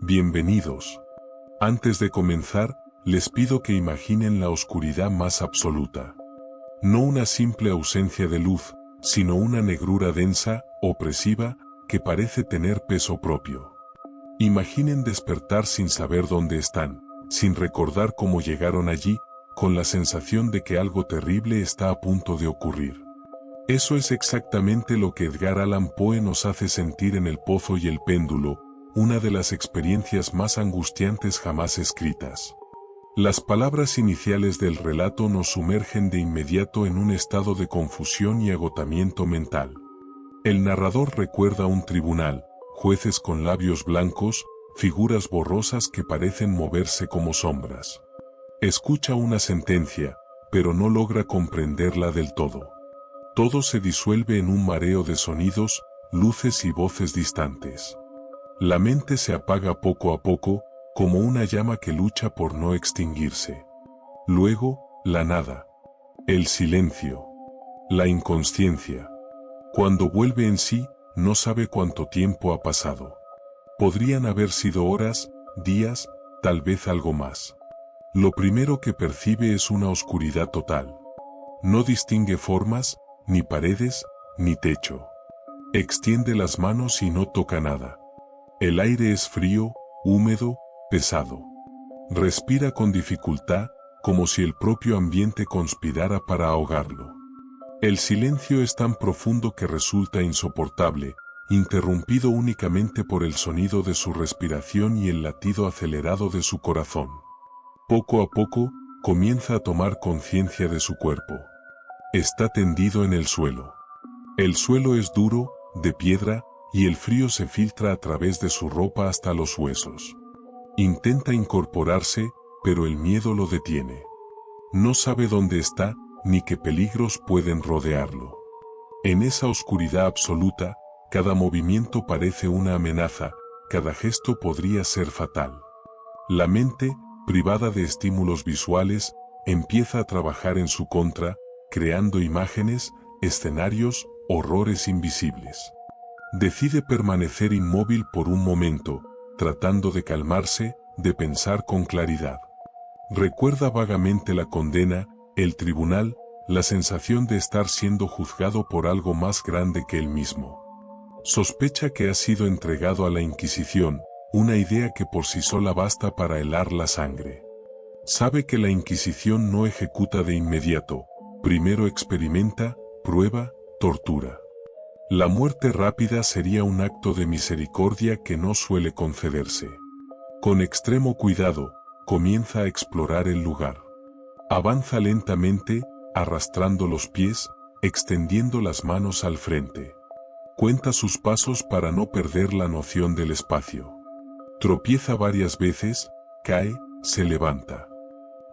Bienvenidos. Antes de comenzar, les pido que imaginen la oscuridad más absoluta. No una simple ausencia de luz, sino una negrura densa, opresiva, que parece tener peso propio. Imaginen despertar sin saber dónde están, sin recordar cómo llegaron allí, con la sensación de que algo terrible está a punto de ocurrir. Eso es exactamente lo que Edgar Allan Poe nos hace sentir en El Pozo y el Péndulo, una de las experiencias más angustiantes jamás escritas. Las palabras iniciales del relato nos sumergen de inmediato en un estado de confusión y agotamiento mental. El narrador recuerda un tribunal, jueces con labios blancos, figuras borrosas que parecen moverse como sombras. Escucha una sentencia, pero no logra comprenderla del todo. Todo se disuelve en un mareo de sonidos, luces y voces distantes. La mente se apaga poco a poco, como una llama que lucha por no extinguirse. Luego, la nada. El silencio. La inconsciencia. Cuando vuelve en sí, no sabe cuánto tiempo ha pasado. Podrían haber sido horas, días, tal vez algo más. Lo primero que percibe es una oscuridad total. No distingue formas, ni paredes, ni techo. Extiende las manos y no toca nada. El aire es frío, húmedo, pesado. Respira con dificultad, como si el propio ambiente conspirara para ahogarlo. El silencio es tan profundo que resulta insoportable, interrumpido únicamente por el sonido de su respiración y el latido acelerado de su corazón. Poco a poco, comienza a tomar conciencia de su cuerpo. Está tendido en el suelo. El suelo es duro, de piedra, y el frío se filtra a través de su ropa hasta los huesos. Intenta incorporarse, pero el miedo lo detiene. No sabe dónde está, ni qué peligros pueden rodearlo. En esa oscuridad absoluta, cada movimiento parece una amenaza, cada gesto podría ser fatal. La mente, privada de estímulos visuales, empieza a trabajar en su contra, creando imágenes, escenarios, horrores invisibles. Decide permanecer inmóvil por un momento, tratando de calmarse, de pensar con claridad. Recuerda vagamente la condena, el tribunal, la sensación de estar siendo juzgado por algo más grande que él mismo. Sospecha que ha sido entregado a la Inquisición, una idea que por sí sola basta para helar la sangre. Sabe que la Inquisición no ejecuta de inmediato, primero experimenta, prueba, tortura. La muerte rápida sería un acto de misericordia que no suele concederse. Con extremo cuidado, comienza a explorar el lugar. Avanza lentamente, arrastrando los pies, extendiendo las manos al frente. Cuenta sus pasos para no perder la noción del espacio. Tropieza varias veces, cae, se levanta.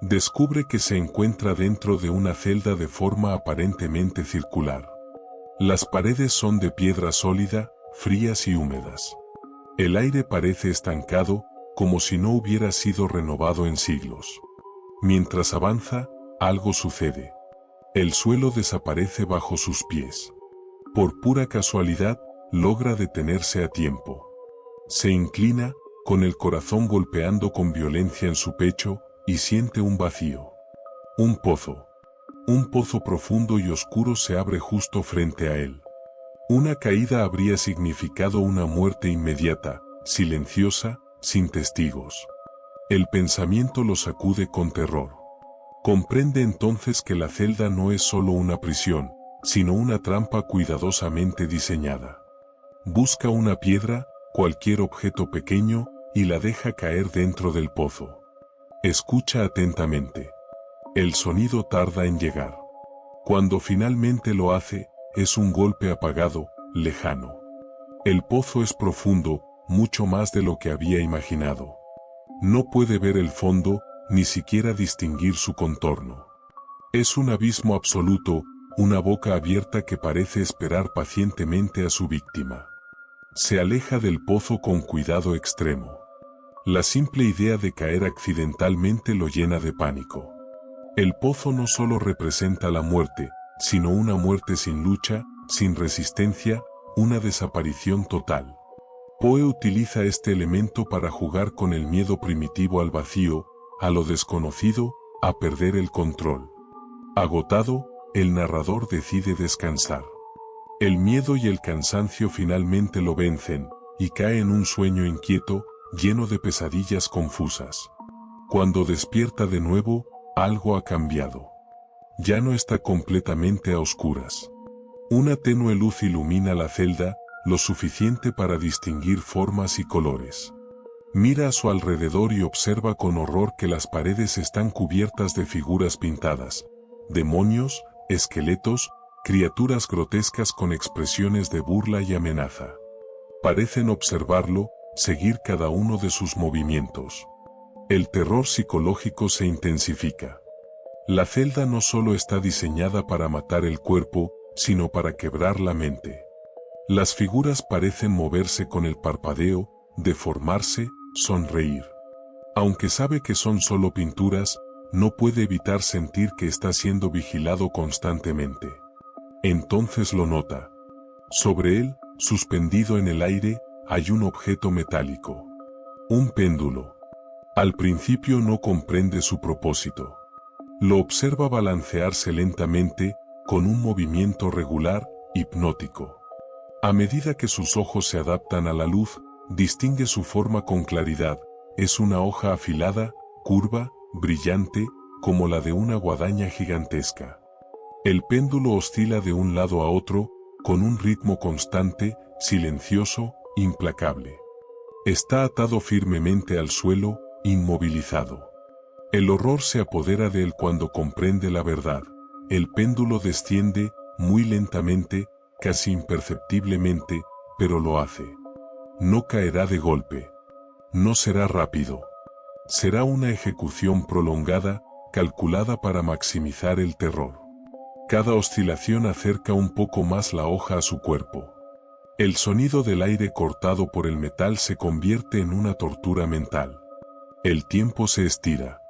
Descubre que se encuentra dentro de una celda de forma aparentemente circular. Las paredes son de piedra sólida, frías y húmedas. El aire parece estancado, como si no hubiera sido renovado en siglos. Mientras avanza, algo sucede. El suelo desaparece bajo sus pies. Por pura casualidad, logra detenerse a tiempo. Se inclina, con el corazón golpeando con violencia en su pecho, y siente un vacío. Un pozo. Un pozo profundo y oscuro se abre justo frente a él. Una caída habría significado una muerte inmediata, silenciosa, sin testigos. El pensamiento lo sacude con terror. Comprende entonces que la celda no es solo una prisión, sino una trampa cuidadosamente diseñada. Busca una piedra, cualquier objeto pequeño, y la deja caer dentro del pozo. Escucha atentamente. El sonido tarda en llegar. Cuando finalmente lo hace, es un golpe apagado, lejano. El pozo es profundo, mucho más de lo que había imaginado. No puede ver el fondo, ni siquiera distinguir su contorno. Es un abismo absoluto, una boca abierta que parece esperar pacientemente a su víctima. Se aleja del pozo con cuidado extremo. La simple idea de caer accidentalmente lo llena de pánico. El pozo no solo representa la muerte, sino una muerte sin lucha, sin resistencia, una desaparición total. Poe utiliza este elemento para jugar con el miedo primitivo al vacío, a lo desconocido, a perder el control. Agotado, el narrador decide descansar. El miedo y el cansancio finalmente lo vencen, y cae en un sueño inquieto, lleno de pesadillas confusas. Cuando despierta de nuevo, algo ha cambiado. Ya no está completamente a oscuras. Una tenue luz ilumina la celda, lo suficiente para distinguir formas y colores. Mira a su alrededor y observa con horror que las paredes están cubiertas de figuras pintadas, demonios, esqueletos, criaturas grotescas con expresiones de burla y amenaza. Parecen observarlo, seguir cada uno de sus movimientos. El terror psicológico se intensifica. La celda no solo está diseñada para matar el cuerpo, sino para quebrar la mente. Las figuras parecen moverse con el parpadeo, deformarse, sonreír. Aunque sabe que son solo pinturas, no puede evitar sentir que está siendo vigilado constantemente. Entonces lo nota. Sobre él, suspendido en el aire, hay un objeto metálico. Un péndulo. Al principio no comprende su propósito. Lo observa balancearse lentamente, con un movimiento regular, hipnótico. A medida que sus ojos se adaptan a la luz, distingue su forma con claridad. Es una hoja afilada, curva, brillante, como la de una guadaña gigantesca. El péndulo oscila de un lado a otro, con un ritmo constante, silencioso, implacable. Está atado firmemente al suelo, inmovilizado. El horror se apodera de él cuando comprende la verdad. El péndulo desciende, muy lentamente, casi imperceptiblemente, pero lo hace. No caerá de golpe. No será rápido. Será una ejecución prolongada, calculada para maximizar el terror. Cada oscilación acerca un poco más la hoja a su cuerpo. El sonido del aire cortado por el metal se convierte en una tortura mental. El tiempo se estira.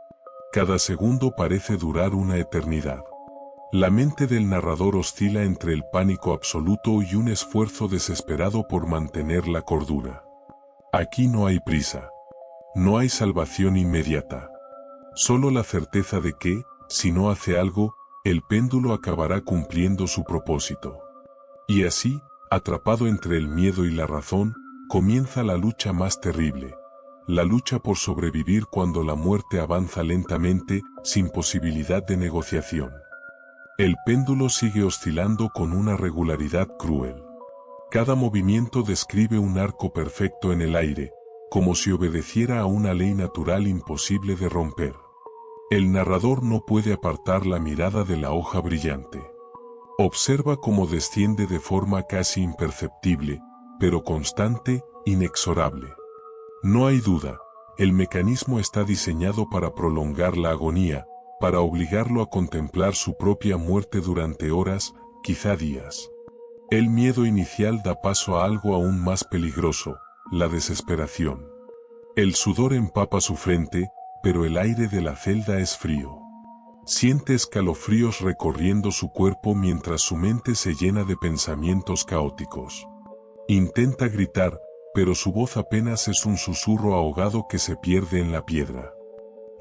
Cada segundo parece durar una eternidad. La mente del narrador oscila entre el pánico absoluto y un esfuerzo desesperado por mantener la cordura. Aquí no hay prisa. No hay salvación inmediata. Solo la certeza de que, si no hace algo, el péndulo acabará cumpliendo su propósito. Y así, atrapado entre el miedo y la razón, comienza la lucha más terrible. La lucha por sobrevivir cuando la muerte avanza lentamente, sin posibilidad de negociación. El péndulo sigue oscilando con una regularidad cruel. Cada movimiento describe un arco perfecto en el aire, como si obedeciera a una ley natural imposible de romper. El narrador no puede apartar la mirada de la hoja brillante. Observa cómo desciende de forma casi imperceptible, pero constante, inexorable. No hay duda, el mecanismo está diseñado para prolongar la agonía, para obligarlo a contemplar su propia muerte durante horas, quizá días. El miedo inicial da paso a algo aún más peligroso, la desesperación. El sudor empapa su frente, pero el aire de la celda es frío. Siente escalofríos recorriendo su cuerpo mientras su mente se llena de pensamientos caóticos. Intenta gritar, pero su voz apenas es un susurro ahogado que se pierde en la piedra.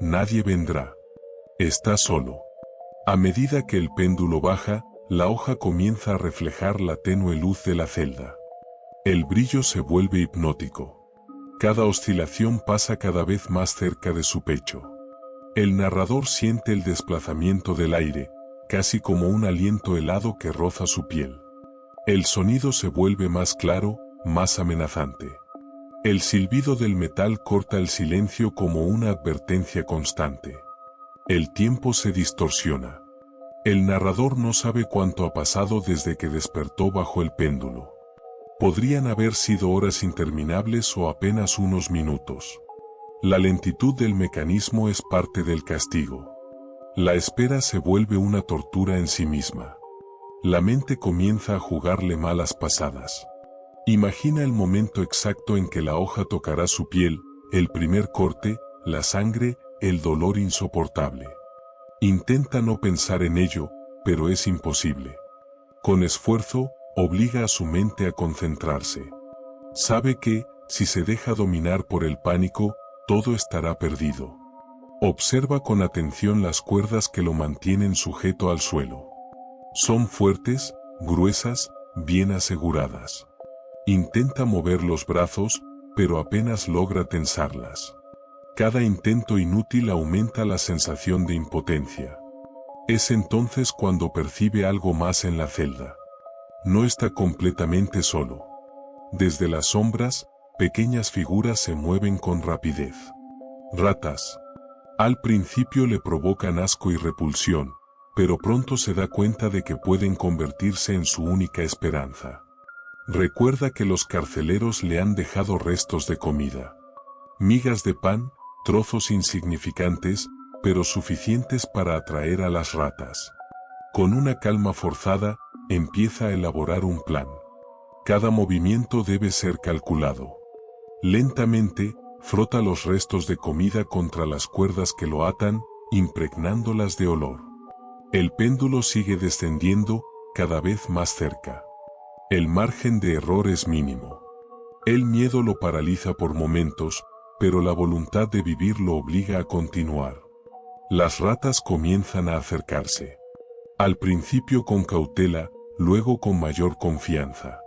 Nadie vendrá. Está solo. A medida que el péndulo baja, la hoja comienza a reflejar la tenue luz de la celda. El brillo se vuelve hipnótico. Cada oscilación pasa cada vez más cerca de su pecho. El narrador siente el desplazamiento del aire, casi como un aliento helado que roza su piel. El sonido se vuelve más claro, más amenazante. El silbido del metal corta el silencio como una advertencia constante. El tiempo se distorsiona. El narrador no sabe cuánto ha pasado desde que despertó bajo el péndulo. Podrían haber sido horas interminables o apenas unos minutos. La lentitud del mecanismo es parte del castigo. La espera se vuelve una tortura en sí misma. La mente comienza a jugarle malas pasadas. Imagina el momento exacto en que la hoja tocará su piel, el primer corte, la sangre, el dolor insoportable. Intenta no pensar en ello, pero es imposible. Con esfuerzo, obliga a su mente a concentrarse. Sabe que, si se deja dominar por el pánico, todo estará perdido. Observa con atención las cuerdas que lo mantienen sujeto al suelo. Son fuertes, gruesas, bien aseguradas. Intenta mover los brazos, pero apenas logra tensarlas. Cada intento inútil aumenta la sensación de impotencia. Es entonces cuando percibe algo más en la celda. No está completamente solo. Desde las sombras, pequeñas figuras se mueven con rapidez. Ratas. Al principio le provocan asco y repulsión, pero pronto se da cuenta de que pueden convertirse en su única esperanza. Recuerda que los carceleros le han dejado restos de comida. Migas de pan, trozos insignificantes, pero suficientes para atraer a las ratas. Con una calma forzada, empieza a elaborar un plan. Cada movimiento debe ser calculado. Lentamente, frota los restos de comida contra las cuerdas que lo atan, impregnándolas de olor. El péndulo sigue descendiendo, cada vez más cerca. El margen de error es mínimo. El miedo lo paraliza por momentos, pero la voluntad de vivir lo obliga a continuar. Las ratas comienzan a acercarse. Al principio con cautela, luego con mayor confianza.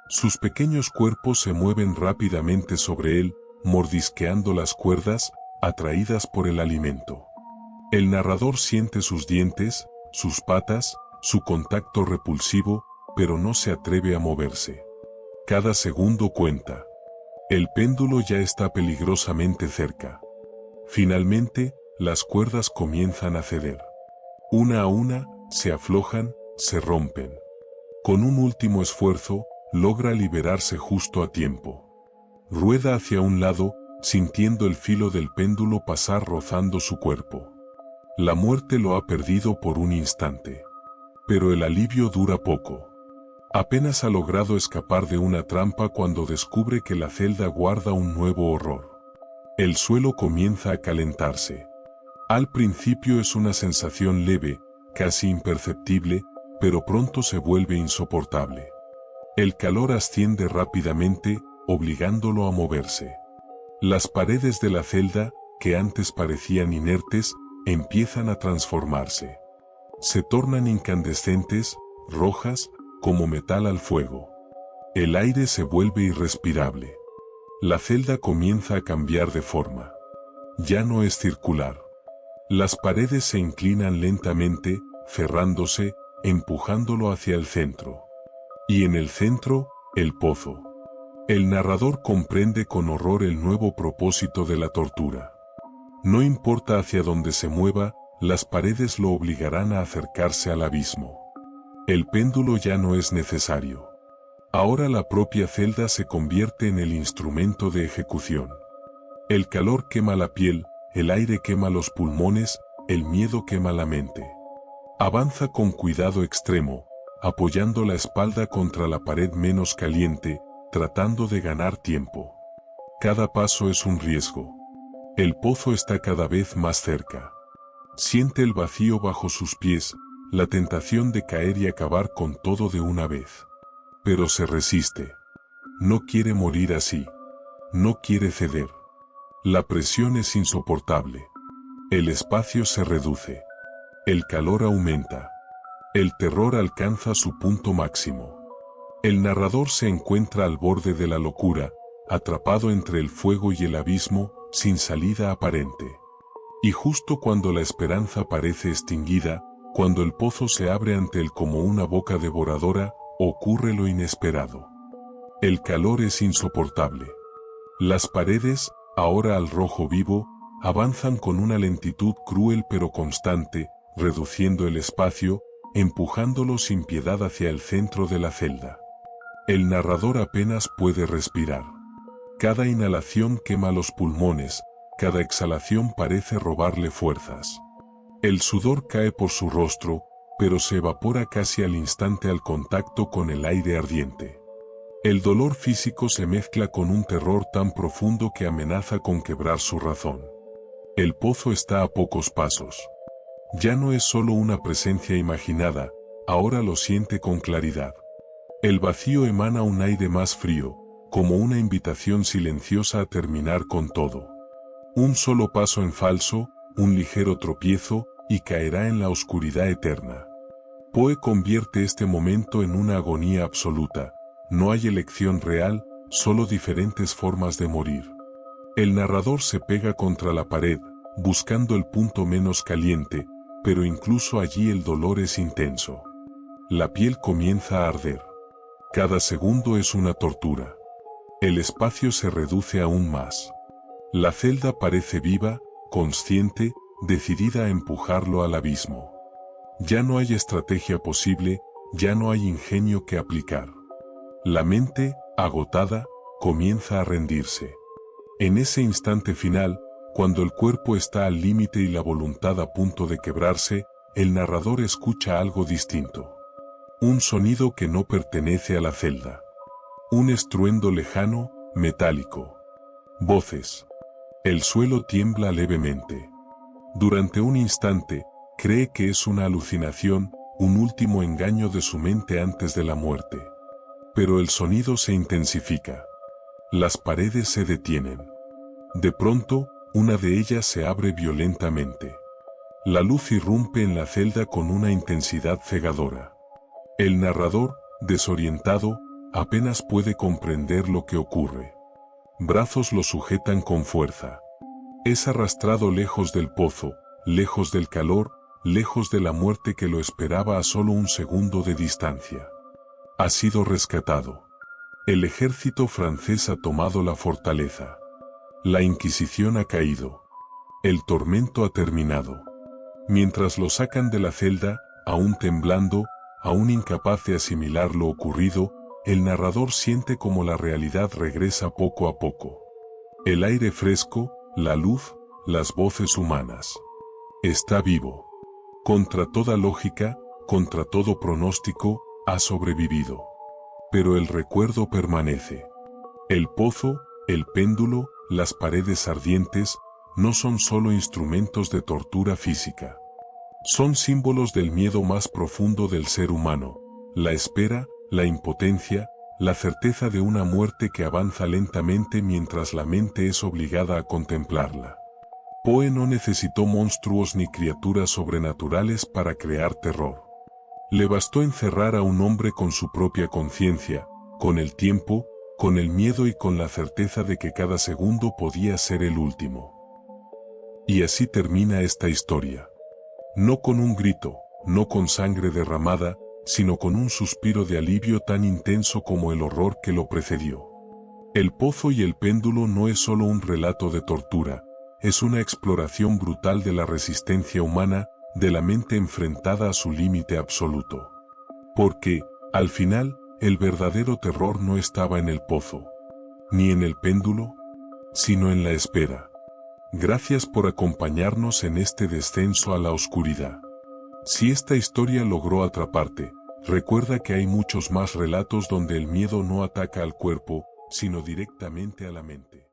Sus pequeños cuerpos se mueven rápidamente sobre él, mordisqueando las cuerdas, atraídas por el alimento. El narrador siente sus dientes, sus patas, su contacto repulsivo, pero no se atreve a moverse. Cada segundo cuenta. El péndulo ya está peligrosamente cerca. Finalmente, las cuerdas comienzan a ceder. Una a una, se aflojan, se rompen. Con un último esfuerzo, logra liberarse justo a tiempo. Rueda hacia un lado, sintiendo el filo del péndulo pasar rozando su cuerpo. La muerte lo ha perdido por un instante. Pero el alivio dura poco. Apenas ha logrado escapar de una trampa cuando descubre que la celda guarda un nuevo horror. El suelo comienza a calentarse. Al principio es una sensación leve, casi imperceptible, pero pronto se vuelve insoportable. El calor asciende rápidamente, obligándolo a moverse. Las paredes de la celda, que antes parecían inertes, empiezan a transformarse. Se tornan incandescentes, rojas, como metal al fuego. El aire se vuelve irrespirable. La celda comienza a cambiar de forma. Ya no es circular. Las paredes se inclinan lentamente, cerrándose, empujándolo hacia el centro. Y en el centro, el pozo. El narrador comprende con horror el nuevo propósito de la tortura. No importa hacia dónde se mueva, las paredes lo obligarán a acercarse al abismo. El péndulo ya no es necesario. Ahora la propia celda se convierte en el instrumento de ejecución. El calor quema la piel, el aire quema los pulmones, el miedo quema la mente. Avanza con cuidado extremo, apoyando la espalda contra la pared menos caliente, tratando de ganar tiempo. Cada paso es un riesgo. El pozo está cada vez más cerca. Siente el vacío bajo sus pies, la tentación de caer y acabar con todo de una vez. Pero se resiste. No quiere morir así. No quiere ceder. La presión es insoportable. El espacio se reduce. El calor aumenta. El terror alcanza su punto máximo. El narrador se encuentra al borde de la locura, atrapado entre el fuego y el abismo, sin salida aparente. Y justo cuando la esperanza parece extinguida, cuando el pozo se abre ante él como una boca devoradora, ocurre lo inesperado. El calor es insoportable. Las paredes, ahora al rojo vivo, avanzan con una lentitud cruel pero constante, reduciendo el espacio, empujándolo sin piedad hacia el centro de la celda. El narrador apenas puede respirar. Cada inhalación quema los pulmones, cada exhalación parece robarle fuerzas. El sudor cae por su rostro, pero se evapora casi al instante al contacto con el aire ardiente. El dolor físico se mezcla con un terror tan profundo que amenaza con quebrar su razón. El pozo está a pocos pasos. Ya no es solo una presencia imaginada, ahora lo siente con claridad. El vacío emana un aire más frío, como una invitación silenciosa a terminar con todo. Un solo paso en falso, un ligero tropiezo, y caerá en la oscuridad eterna. Poe convierte este momento en una agonía absoluta. No hay elección real, solo diferentes formas de morir. El narrador se pega contra la pared, buscando el punto menos caliente, pero incluso allí el dolor es intenso. La piel comienza a arder. Cada segundo es una tortura. El espacio se reduce aún más. La celda parece viva, consciente, decidida a empujarlo al abismo. Ya no hay estrategia posible, ya no hay ingenio que aplicar. La mente, agotada, comienza a rendirse. En ese instante final, cuando el cuerpo está al límite y la voluntad a punto de quebrarse, el narrador escucha algo distinto. Un sonido que no pertenece a la celda. Un estruendo lejano, metálico. Voces. El suelo tiembla levemente. Durante un instante, cree que es una alucinación, un último engaño de su mente antes de la muerte. Pero el sonido se intensifica. Las paredes se detienen. De pronto, una de ellas se abre violentamente. La luz irrumpe en la celda con una intensidad cegadora. El narrador, desorientado, apenas puede comprender lo que ocurre. Brazos lo sujetan con fuerza. Es arrastrado lejos del pozo, lejos del calor, lejos de la muerte que lo esperaba a solo un segundo de distancia. Ha sido rescatado. El ejército francés ha tomado la fortaleza. La Inquisición ha caído. El tormento ha terminado. Mientras lo sacan de la celda, aún temblando, aún incapaz de asimilar lo ocurrido, el narrador siente como la realidad regresa poco a poco. El aire fresco, la luz, las voces humanas. Está vivo. Contra toda lógica, contra todo pronóstico, ha sobrevivido. Pero el recuerdo permanece. El pozo, el péndulo, las paredes ardientes, no son solo instrumentos de tortura física. Son símbolos del miedo más profundo del ser humano, la espera, la impotencia, la certeza de una muerte que avanza lentamente mientras la mente es obligada a contemplarla. Poe no necesitó monstruos ni criaturas sobrenaturales para crear terror. Le bastó encerrar a un hombre con su propia conciencia, con el tiempo, con el miedo y con la certeza de que cada segundo podía ser el último. Y así termina esta historia. No con un grito, no con sangre derramada, sino con un suspiro de alivio tan intenso como el horror que lo precedió. El pozo y el péndulo no es solo un relato de tortura, es una exploración brutal de la resistencia humana, de la mente enfrentada a su límite absoluto. Porque, al final, el verdadero terror no estaba en el pozo, ni en el péndulo, sino en la espera. Gracias por acompañarnos en este descenso a la oscuridad. Si esta historia logró atraparte, recuerda que hay muchos más relatos donde el miedo no ataca al cuerpo, sino directamente a la mente.